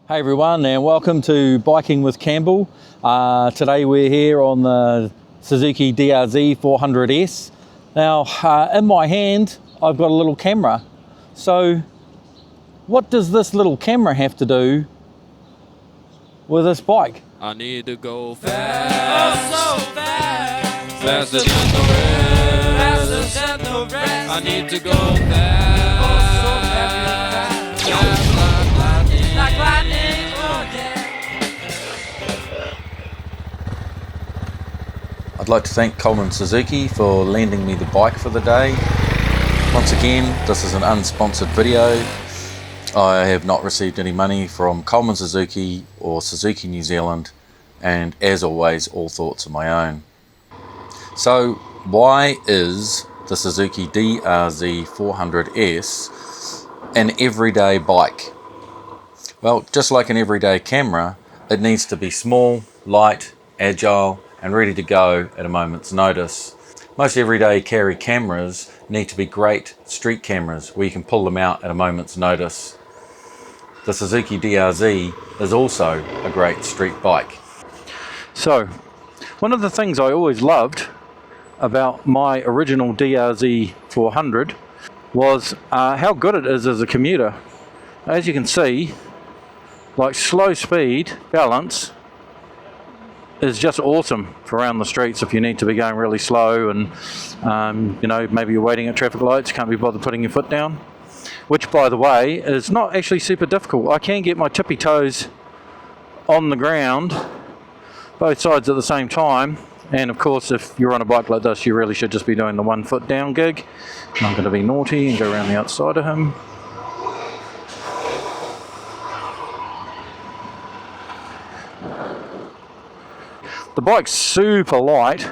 Hey everyone, and welcome to Biking with Campbell. Today we're here on the Suzuki DRZ400S. Now in my hand I've got a little camera. So what does this little camera have to do with this bike? I need to go fast, oh so fast, faster than the rest, faster than the rest. I need to go fast, oh so fast, fast like lightning, oh yeah. I'd like to thank Coleman Suzuki for lending me the bike for the day. Once again, this is an unsponsored video. I have not received any money from Coleman Suzuki or Suzuki New Zealand, and as always, all thoughts are my own. So why is the Suzuki DRZ400S an everyday bike? Well, just like an everyday camera, it needs to be small, light, agile, and ready to go at a moment's notice. Most everyday carry cameras need to be great street cameras where you can pull them out at a moment's notice. The Suzuki DRZ is also a great street bike. So, one of the things I always loved about my original DRZ400 was how good it is as a commuter. As you can see, like slow speed balance is just awesome for around the streets if you need to be going really slow and maybe you're waiting at traffic lights, can't be bothered putting your foot down. Which, by the way, is not actually super difficult. I can get my tippy toes on the ground, both sides at the same time. And of course, if you're on a bike like this, you really should just be doing the 1 foot down gig. I'm going to be naughty and go around the outside of him. The bike's super light,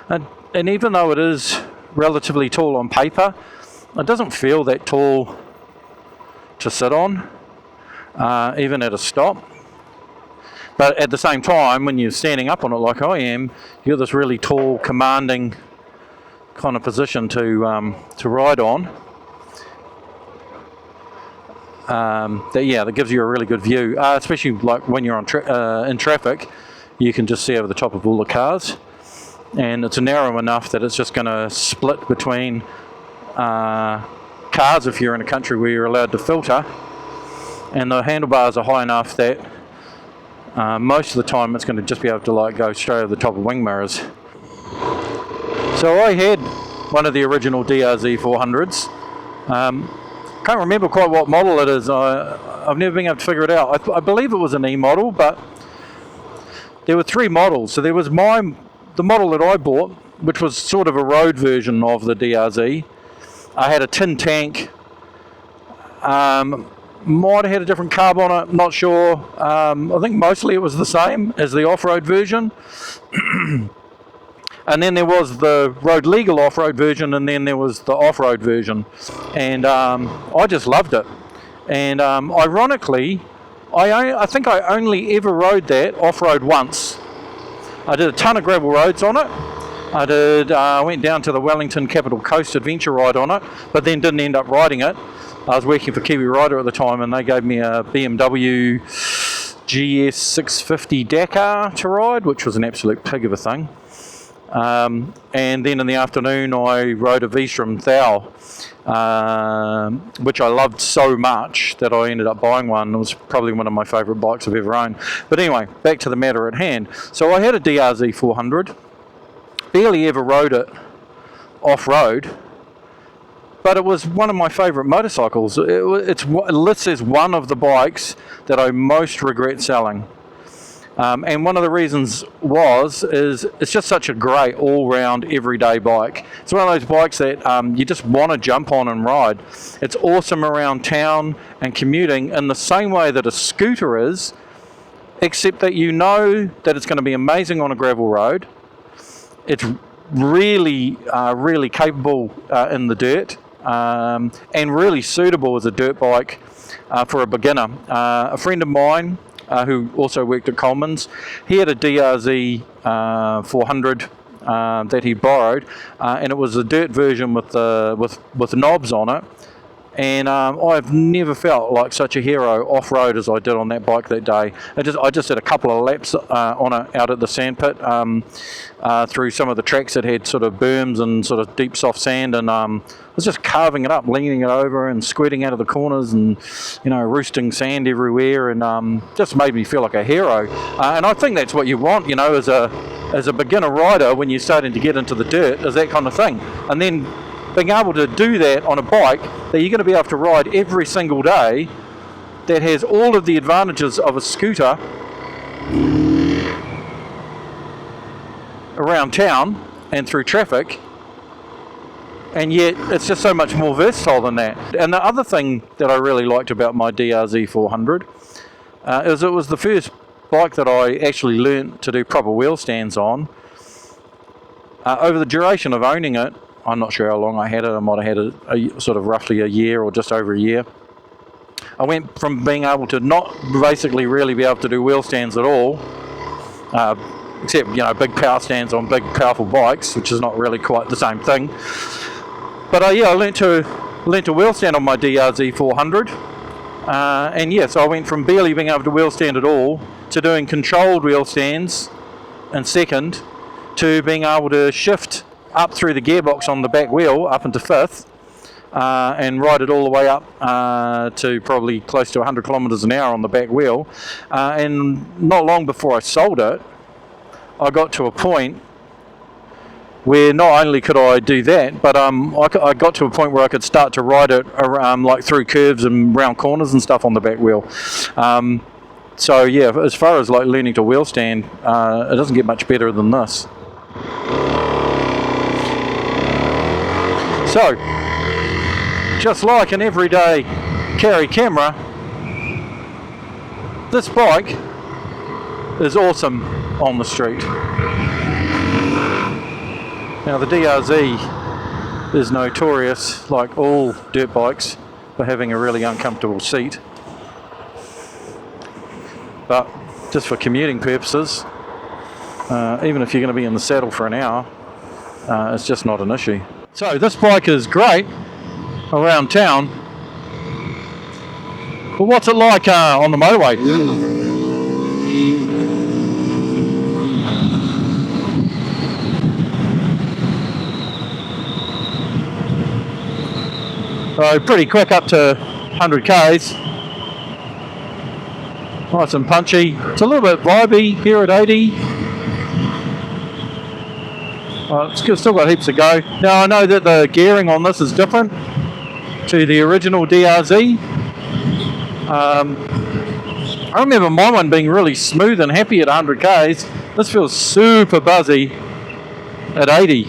and even though it is relatively tall on paper, it doesn't feel that tall to sit on, even at a stop. But at the same time, when you're standing up on it like I am, you've got this really tall, commanding kind of position to ride on. That gives you a really good view, especially like when you're on in traffic. You can just see over the top of all the cars, and it's narrow enough that it's just going to split between cars if you're in a country where you're allowed to filter, and the handlebars are high enough that most of the time it's going to just be able to go straight over the top of wing mirrors. So I had one of the original DRZ400s. Can't remember quite what model it is. I've never been able to figure it out. I believe it was an E model, but there were 3 models. So there was the model that I bought, which was sort of a road version of the DRZ. I had a tin tank. Might have had a different carb on it, not sure. I think mostly it was the same as the off-road version. And then there was the road legal off-road version, and then there was the off-road version. And I just loved it. And ironically, I think I only ever rode that off-road once. I did a ton of gravel roads on it. I went down to the Wellington Capital Coast Adventure ride on it, but then didn't end up riding it. I was working for Kiwi Rider at the time, and they gave me a BMW GS650 Dakar to ride, which was an absolute pig of a thing. And then in the afternoon I rode a V-Strom Thau, which I loved so much that I ended up buying one. It was probably one of my favourite bikes I've ever owned. But anyway, back to the matter at hand. So I had a DRZ400, barely ever rode it off-road, but it was one of my favourite motorcycles. It's listed as one of the bikes that I most regret selling. And one of the reasons is it's just such a great all-round everyday bike. It's one of those bikes that you just want to jump on and ride. It's awesome around town and commuting in the same way that a scooter is, except that you know that it's going to be amazing on a gravel road. It's really capable in the dirt, and really suitable as a dirt bike for a beginner. A friend of mine who also worked at Coleman's, he had a DRZ 400 that he borrowed, and it was a dirt version with knobs on it. And I've never felt like such a hero off-road as I did on that bike that day. I just did a couple of laps on it out at the sandpit through some of the tracks that had sort of berms and sort of deep soft sand, and I was just carving it up, leaning it over and squirting out of the corners, and roosting sand everywhere, and just made me feel like a hero. And I think that's what you want, as a beginner rider when you're starting to get into the dirt, is that kind of thing. And then being able to do that on a bike that you're going to be able to ride every single day, that has all of the advantages of a scooter around town and through traffic, and yet it's just so much more versatile than that. And the other thing that I really liked about my DRZ400 is it was the first bike that I actually learnt to do proper wheel stands on. Over the duration of owning it, I'm not sure how long I had it. I might have had it sort of roughly a year or just over a year. I went from being able to not basically really be able to do wheel stands at all, except big power stands on big powerful bikes, which is not really quite the same thing. But I learnt to wheel stand on my DRZ400, so I went from barely being able to wheel stand at all to doing controlled wheel stands in second, to being able to shift up through the gearbox on the back wheel up into fifth, and ride it all the way up to probably close to 100 kilometers an hour on the back wheel. And not long before I sold it, I got to a point where not only could I do that, but I got to a point where I could start to ride it around, like through curves and round corners and stuff on the back wheel. So yeah, as far as like learning to wheel stand, it doesn't get much better than this. So, just like an everyday carry camera, this bike is awesome on the street. Now the DRZ is notorious, like all dirt bikes, for having a really uncomfortable seat. But just for commuting purposes, even if you're going to be in the saddle for an hour, it's just not an issue. So this bike is great around town, but what's it like on the motorway? So pretty quick up to 100 k's. Nice and punchy. It's a little bit vibey here at 80. It's still got heaps to go. Now I know that the gearing on this is different to the original DRZ. I remember my one being really smooth and happy at 100 k's. This feels super buzzy at 80.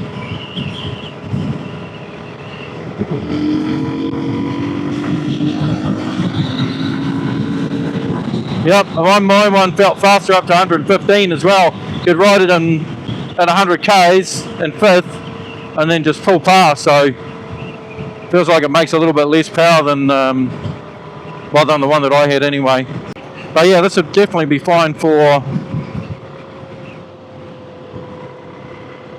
Yep, my one felt faster up to 115 as well. Could ride it at 100 k's in fifth and then just full past, so feels like it makes a little bit less power than the one that I had anyway. But yeah, this would definitely be fine for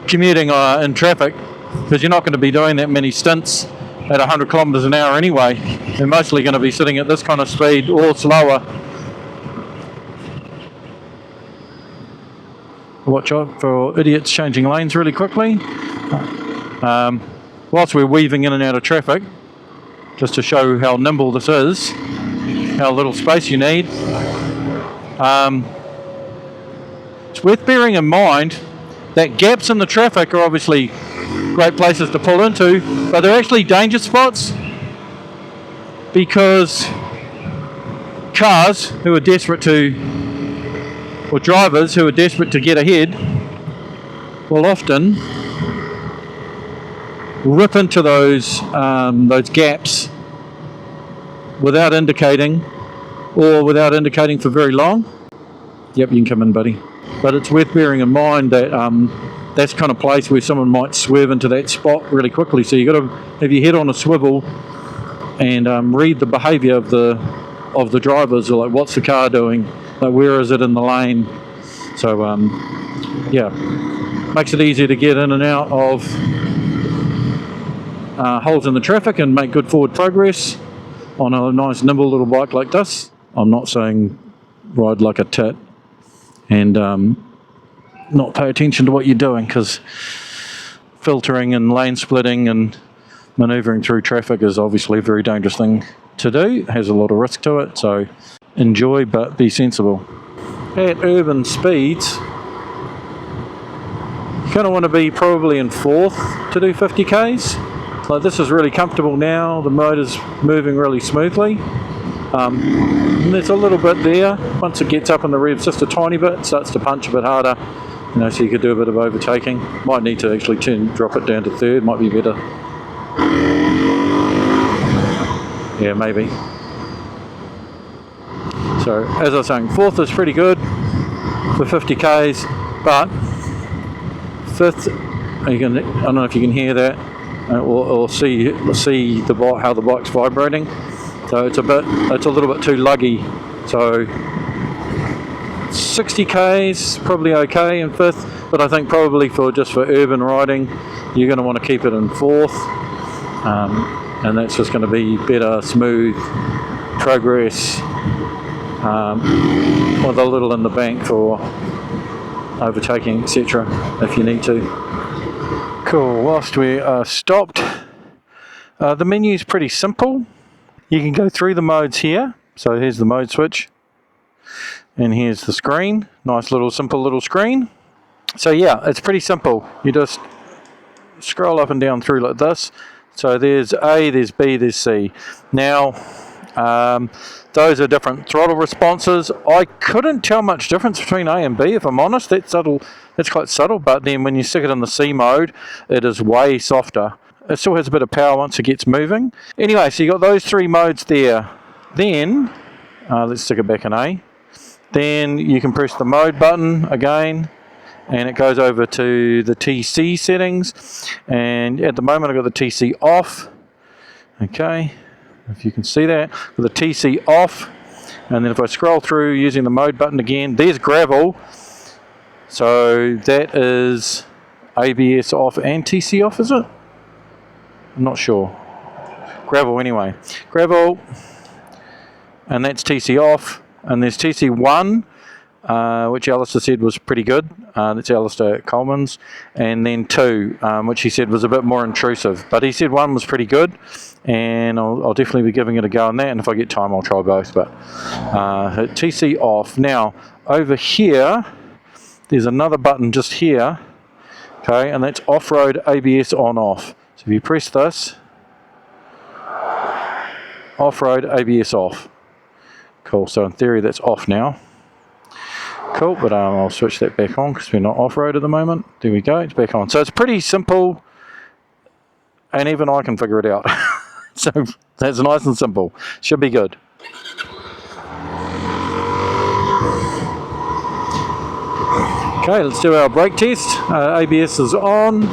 commuting in traffic, because you're not going to be doing that many stints at 100 kilometers an hour anyway. You're mostly going to be sitting at this kind of speed or slower. Watch out for idiots changing lanes really quickly. Whilst we're weaving in and out of traffic, just to show how nimble this is, how little space you need. It's worth bearing in mind that gaps in the traffic are obviously great places to pull into, but they're actually danger spots, because cars who are desperate to, or drivers who are desperate to get ahead, will often rip into those gaps without indicating, or without indicating for very long. Yep, you can come in, buddy. But it's worth bearing in mind that that's the kind of place where someone might swerve into that spot really quickly. So you've got to have your head on a swivel and read the behaviour of the drivers, or like, what's the car doing? Like, where is it in the lane? So yeah, makes it easier to get in and out of holes in the traffic and make good forward progress on a nice nimble little bike like this. I'm not saying ride like a tit and not pay attention to what you're doing, because filtering and lane splitting and manoeuvring through traffic is obviously a very dangerous thing to do. It has a lot of risk to it, so enjoy but be sensible. At urban speeds, you kind of want to be probably in fourth to do 50 k's. Like, this is really comfortable now, the motor's moving really smoothly. There's a little bit there. Once it gets up in the revs just a tiny bit, it starts to punch a bit harder, you know, so you could do a bit of overtaking. Might need to actually drop it down to third, might be better. Yeah, maybe. So, as I was saying, fourth is pretty good for 50 k's, but fifth, I don't know if you can hear that or see how the bike's vibrating. So it's a little bit too luggy. So 60 k's probably okay in fifth, but I think probably for urban riding, you're going to want to keep it in fourth, and that's just going to be better, smooth progress, with a little in the bank for overtaking, etc. if you need to. Cool. Whilst we are stopped, the menu is pretty simple. You can go through the modes here. So here's the mode switch, and here's the screen. Nice little simple little screen. So yeah, it's pretty simple. You just scroll up and down through like this. So there's A, there's B, there's C. Now those are different throttle responses. I couldn't tell much difference between A and B, if I'm honest. That's subtle. That's quite subtle, but then when you stick it in the C mode, it is way softer. It still has a bit of power once it gets moving. Anyway, so you got those three modes there. Then, let's stick it back in A. Then you can press the mode button again, and it goes over to the TC settings. And at the moment I've got the TC off. Okay, if you can see that, with the TC off. And then if I scroll through using the mode button again, there's gravel. So that is ABS off and TC off, is it? I'm not sure. Gravel anyway. Gravel, and that's TC off. And there's TC1, which Alistair said was pretty good. That's Alistair Coleman's. And then 2, which he said was a bit more intrusive. But he said 1 was pretty good, and I'll definitely be giving it a go on that. And if I get time, I'll try both. But TC off. Now, over here, there's another button just here. Okay, and that's off-road ABS on-off. So if you press this, off-road ABS off. Cool, so in theory that's off now. Cool, but I'll switch that back on because we're not off-road at the moment. There we go, it's back on. So it's pretty simple, and even I can figure it out. So that's nice and simple. Should be good. Okay, let's do our brake test. ABS is on.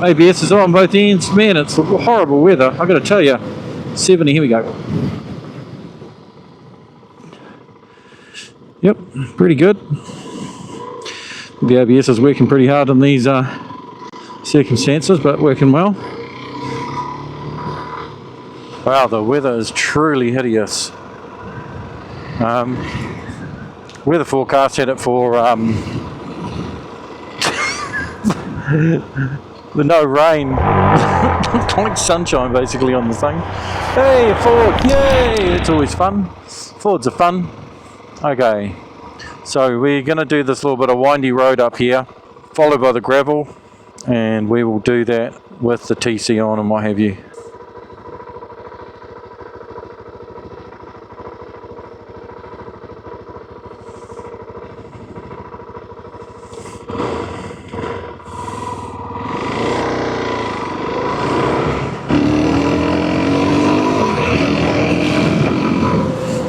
ABS is on both ends. Man, it's horrible weather. I've got to tell you. 70, here we go. Yep, pretty good. The ABS is working pretty hard in these circumstances, but working well. Wow, the weather is truly hideous. Weather forecast had it for with no rain, like sunshine basically on the thing. Hey, a Ford! Yay! It's always fun. Fords are fun. Okay, so we're going to do this little bit of windy road up here, followed by the gravel, and we will do that with the TC on and what have you.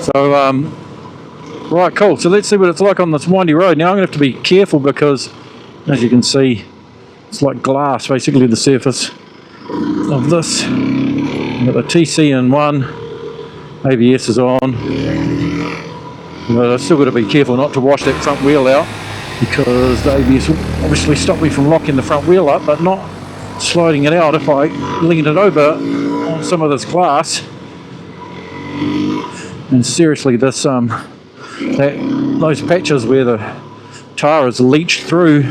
So, right, cool. So let's see what it's like on this windy road. Now I'm going to have to be careful because, as you can see, it's like glass, basically, the surface of this. I've got the TC in one, ABS is on, but I've still got to be careful not to wash that front wheel out because the ABS will obviously stop me from locking the front wheel up, but not sliding it out if I lean it over on some of this glass. And seriously, this those patches where the tar has leached through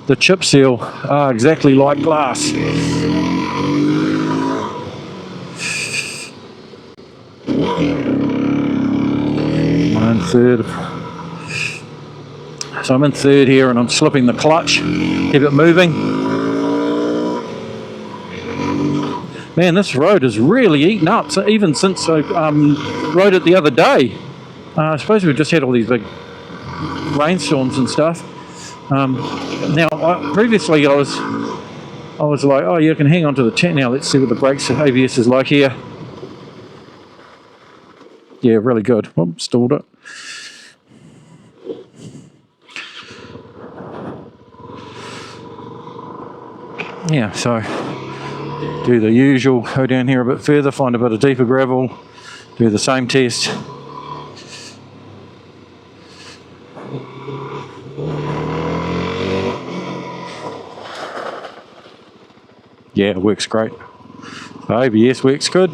the chip seal are exactly like glass. 1/3. So I'm in third here and I'm slipping the clutch, keep it moving. Man, this road is really eaten up, so even since I rode it the other day. I suppose we've just had all these big rainstorms and stuff. Now, previously I was like, oh, you can hang on to the tent now. Let's see what the brakes ABS is like here. Yeah, really good. Whoop, stalled it. Yeah, so do the usual, go down here a bit further, find a bit of deeper gravel, do the same test. Yeah, it works great. So ABS works good.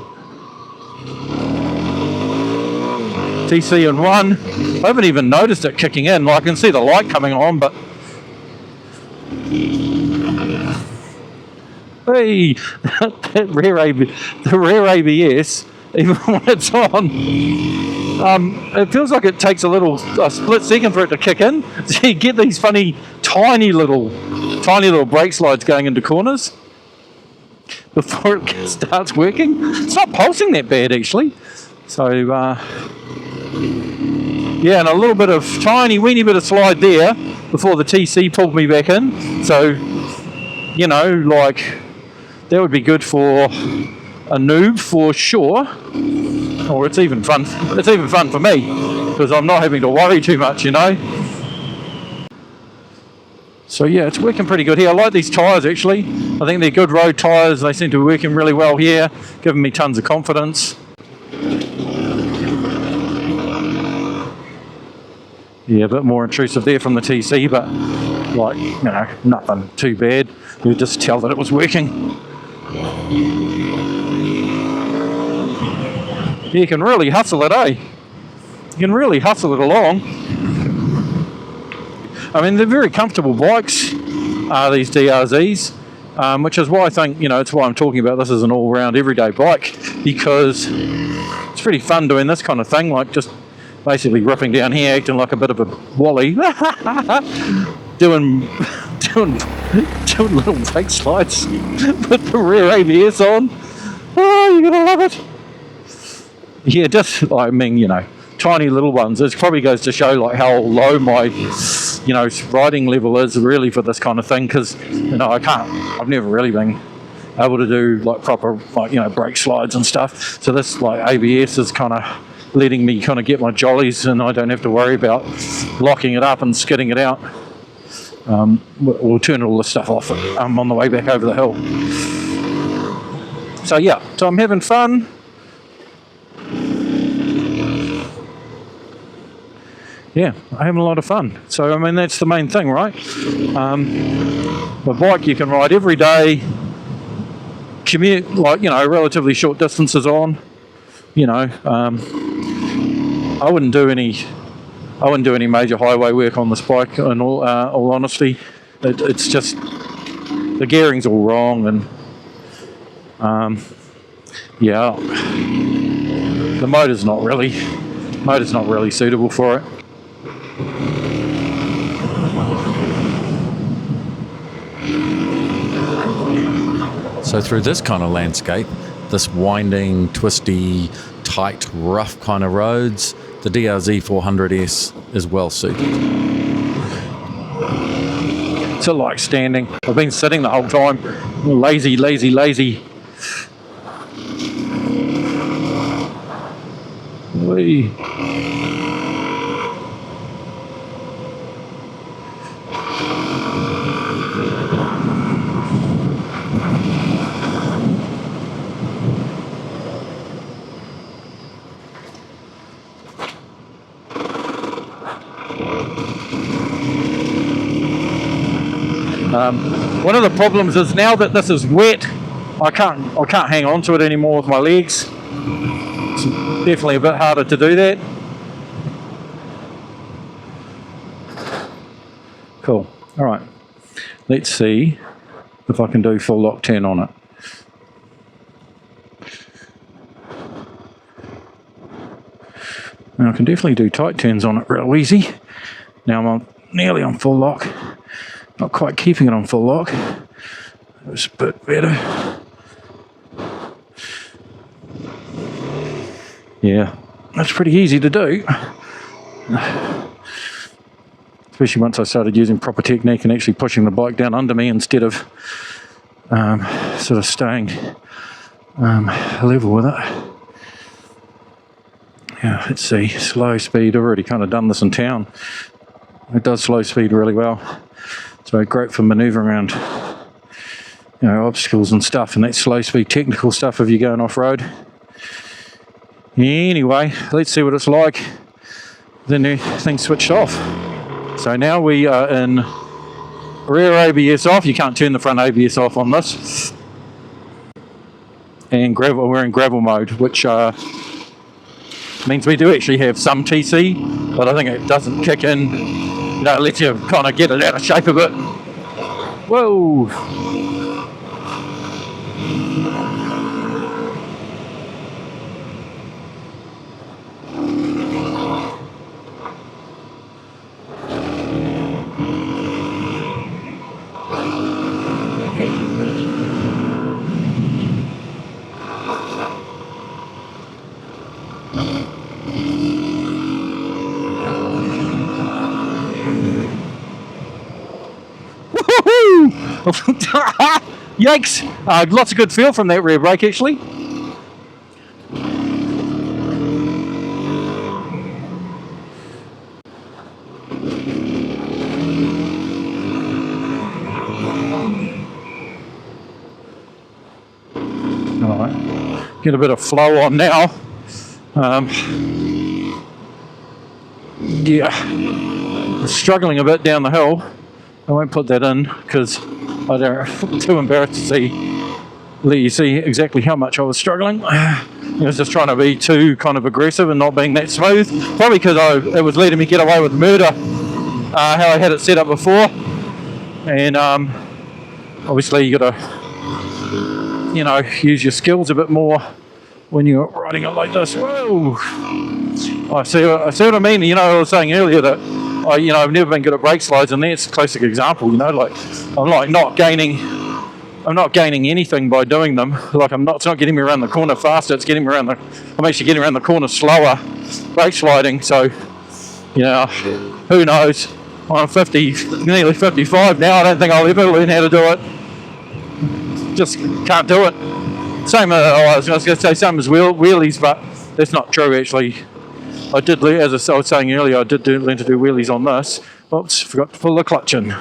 TC in 1. I haven't even noticed it kicking in. I can see the light coming on, but hey, the rear ABS, even when it's on, it feels like it takes a split second for it to kick in. So you get these funny, tiny little brake slides going into corners before it starts working. It's not pulsing that bad actually. So yeah, and a little bit of weeny bit of slide there before the TC pulled me back in. So, you know, like, that would be good for a noob for sure. Or it's even fun for me because I'm not having to worry too much, you know. So yeah, it's working pretty good here. I like these tyres actually. I think they're good road tyres. They seem to be working really well here, giving me tons of confidence. Yeah, a bit more intrusive there from the TC, but like, you know, nothing too bad. You just tell that it was working. You can really hustle it, eh? You can really hustle it along. I mean, they're very comfortable bikes, these DRZs, which is why I think, you know, it's why I'm talking about this as an all-round everyday bike, because it's pretty fun doing this kind of thing, like just basically ripping down here, acting like a bit of a wally, doing little brake slides with the rear ABS on. Oh, you're gonna love it. Yeah, just, I mean, you know, tiny little ones. It probably goes to show like how low my, you know, riding level is really for this kind of thing, because, you know, I've never really been able to do like proper, like, you know, brake slides and stuff. So this like ABS is kind of letting me kind of get my jollies, and I don't have to worry about locking it up and skidding it out. We'll turn all this stuff off on the way back over the hill. So yeah, so I'm having fun. Yeah, I'm having a lot of fun. So I mean, that's the main thing, right? The bike you can ride every day, commute like, you know, relatively short distances on. You know, I wouldn't do any major highway work on this bike. In all honesty, it's just the gearing's all wrong, and yeah, the motor's not really suitable for it. So through this kind of landscape, this winding, twisty, tight, rough kind of roads, the DRZ400S is well suited. It's like standing. I've been sitting the whole time. Lazy. Whee. One of the problems is now that this is wet, I can't hang on to it anymore with my legs. It's definitely a bit harder to do that. Cool. All right. Let's see if I can do full lock turn on it. Now I can definitely do tight turns on it real easy. Now I'm nearly on full lock. Not quite keeping it on full lock. It was a bit better. Yeah, that's pretty easy to do. Especially once I started using proper technique and actually pushing the bike down under me instead of sort of staying level with it. Yeah, let's see, slow speed. I've already kind of done this in town. It does slow speed really well. So great for manoeuvring around, you know, obstacles and stuff, and that slow speed technical stuff if you're going off road. Anyway, let's see what it's like. The new thing switched off. So now we are in rear ABS off. You can't turn the front ABS off on this. And gravel, we're in gravel mode, which means we do actually have some TC, but I think it doesn't kick in. You know, it lets you kind of get it out of shape a bit. Whoa! Yikes! Lots of good feel from that rear brake actually. Alright, get a bit of flow on now. Yeah, struggling a bit down the hill. I won't put that in because I'm too embarrassed to let you see exactly how much I was struggling. I was just trying to be too kind of aggressive and not being that smooth. Probably because it was letting me get away with murder, how I had it set up before. And obviously you got to, you know, use your skills a bit more when you're riding it like this. Whoa! I see what I mean. You know, I was saying earlier that I've never been good at brake slides, and that's a classic example. You know, like I'm not gaining anything by doing them. Like it's not getting me around the corner faster. It's getting me I'm actually getting around the corner slower, brake sliding. So, you know, who knows? I'm 50, nearly 55 now. I don't think I'll ever learn how to do it. Just can't do it. Same. I was going to say same as wheelies, but that's not true actually. I did, as I was saying earlier, I did learn to do wheelies on this. Oops, forgot to pull the clutch in.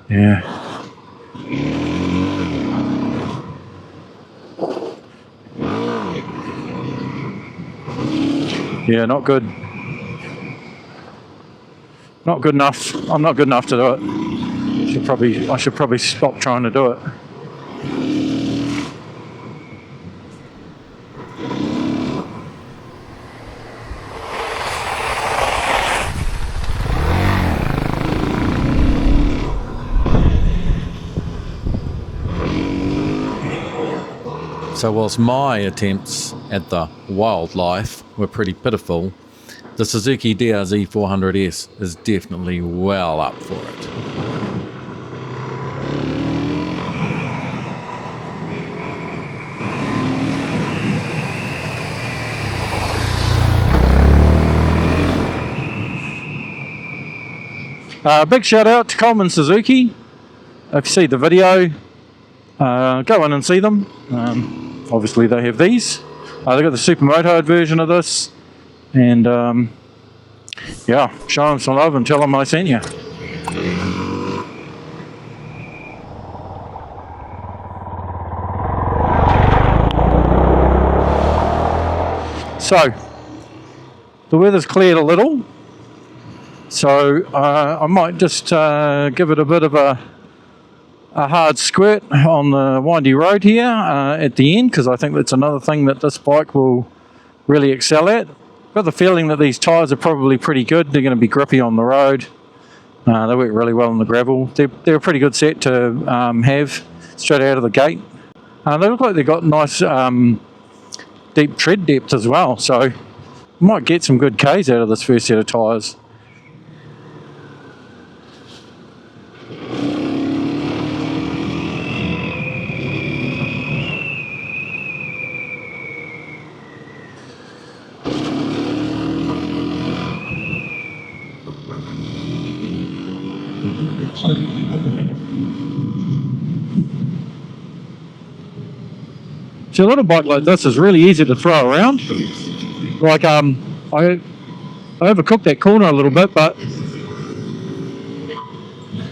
Yeah. Yeah, not good. Not good enough. I'm not good enough to do it. I should probably stop trying to do it. So whilst my attempts at the wildlife were pretty pitiful, the Suzuki DRZ400S is definitely well up for it. Big shout out to Coleman Suzuki. If you see the video, go in and see them. Obviously they have these. They've got the super motard version of this. And yeah, show them some love and tell them I sent you. So the weather's cleared a little, so I might just give it a bit of a hard squirt on the windy road here at the end, because I think that's another thing that this bike will really excel at. Got the feeling that these tyres are probably pretty good. They're going to be grippy on the road. They work really well on the gravel. They're a pretty good set to have straight out of the gate. They look like they've got nice deep tread depth as well, so might get some good Ks out of this first set of tyres. So a little bike like this is really easy to throw around. Like I overcooked that corner a little bit, but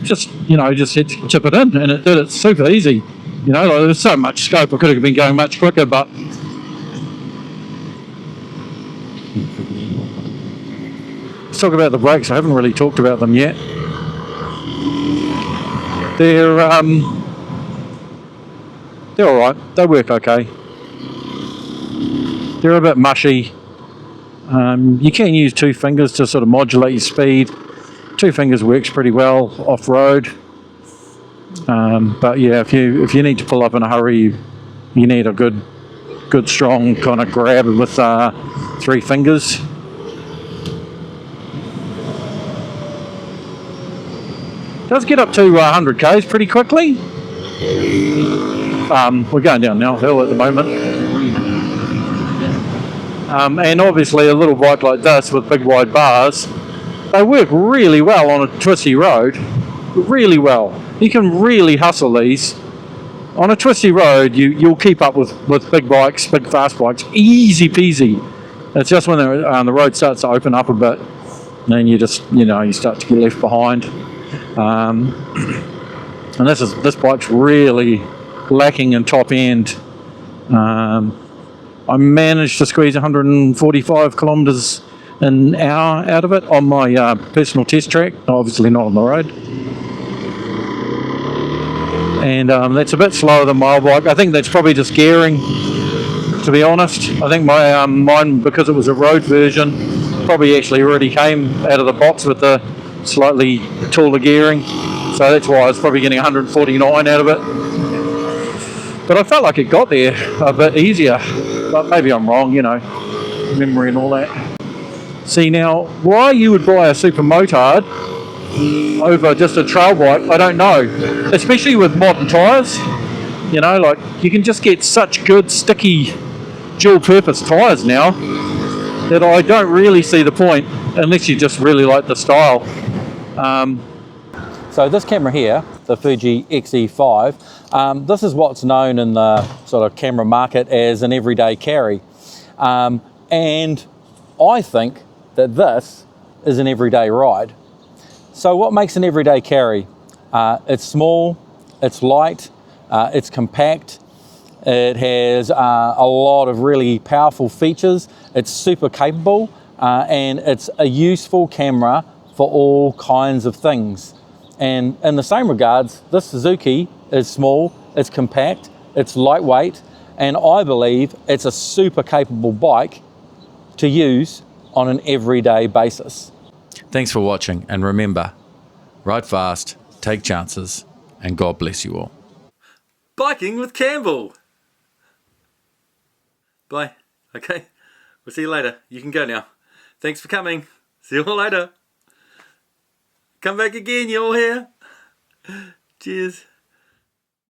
just just had to chip it in, and it did it super easy. Like there's so much scope. I could have been going much quicker, but let's talk about the brakes. I haven't really talked about them yet. They're alright, they work okay. They're a bit mushy. You can use 2 fingers to sort of modulate your speed. 2 fingers works pretty well off-road. But yeah, if you need to pull up in a hurry, you need a good strong kind of grab with 3 fingers. Does get up to 100 k's pretty quickly. We're going down Nell Hill at the moment, and obviously a little bike like this with big wide bars, they work really well on a twisty road, really well. You can really hustle these on a twisty road. You'll keep up with big bikes, big fast bikes, easy peasy. It's just when the road starts to open up a bit, then you just you start to get left behind. And this bike's really lacking in top end. I managed to squeeze 145 kilometres an hour out of it on my personal test track, obviously not on the road. And that's a bit slower than my bike. I think that's probably just gearing, to be honest. I think my mine, because it was a road version, probably actually already came out of the box with the slightly taller gearing. So that's why I was probably getting 149 out of it. But I felt like it got there a bit easier. But maybe I'm wrong, memory and all that. See, now, why you would buy a super motard over just a trail bike, I don't know. Especially with modern tyres. Like, you can just get such good, sticky, dual-purpose tyres now that I don't really see the point, unless you just really like the style. So this camera here, the Fuji XE5, this is what's known in the sort of camera market as an everyday carry. And I think that this is an everyday ride. So what makes an everyday carry? It's small, it's light, it's compact, it has a lot of really powerful features, it's super capable, and it's a useful camera for all kinds of things. And in the same regards, this Suzuki is small, it's compact, it's lightweight, and I believe it's a super capable bike to use on an everyday basis. Thanks for watching, and remember, ride fast, take chances, and God bless you all. Biking with Campbell! Bye. Okay, we'll see you later. You can go now. Thanks for coming. See you all later. Come back again, you all here. Cheers.